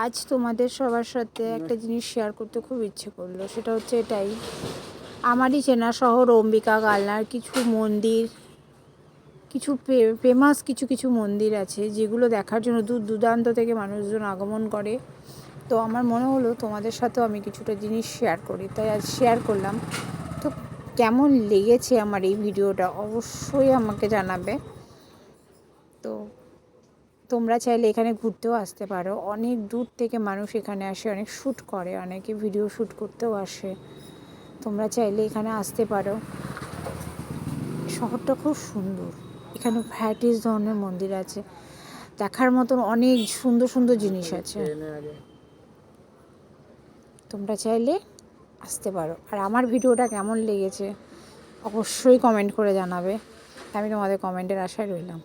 আজ তোমাদের সবার সাথে একটা জিনিস শেয়ার করতে খুব ইচ্ছে করলো, সেটা হচ্ছে এটাই। আমারই চেনা শহর অম্বিকা কালনার কিছু মন্দির, কিছু ফেমাস কিছু কিছু মন্দির আছে যেগুলো দেখার জন্য দূর দূরান্ত থেকে মানুষজন আগমন করে। তো আমার মনে হলো তোমাদের সাথেও আমি কিছুটা জিনিস শেয়ার করি, তাই আজ শেয়ার করলাম। তো কেমন লেগেছে আমার এই ভিডিওটা অবশ্যই আমাকে জানাবে। তো তোমরা চাইলে এখানে ঘুরতেও আসতে পারো। অনেক দূর থেকে মানুষ এখানে আসে, অনেক শ্যুট করে, অনেকে ভিডিও শ্যুট করতেও আসে। তোমরা চাইলে এখানে আসতে পারো। শহরটা খুব সুন্দর। এখানে ভ্যারাইটিস ধরনের মন্দির আছে, দেখার মতন অনেক সুন্দর সুন্দর জিনিস আছে। তোমরা চাইলে আসতে পারো। আর আমার ভিডিওটা কেমন লেগেছে অবশ্যই কমেন্ট করে জানাবে। আমি তোমাদের কমেন্টের আশায় রইলাম।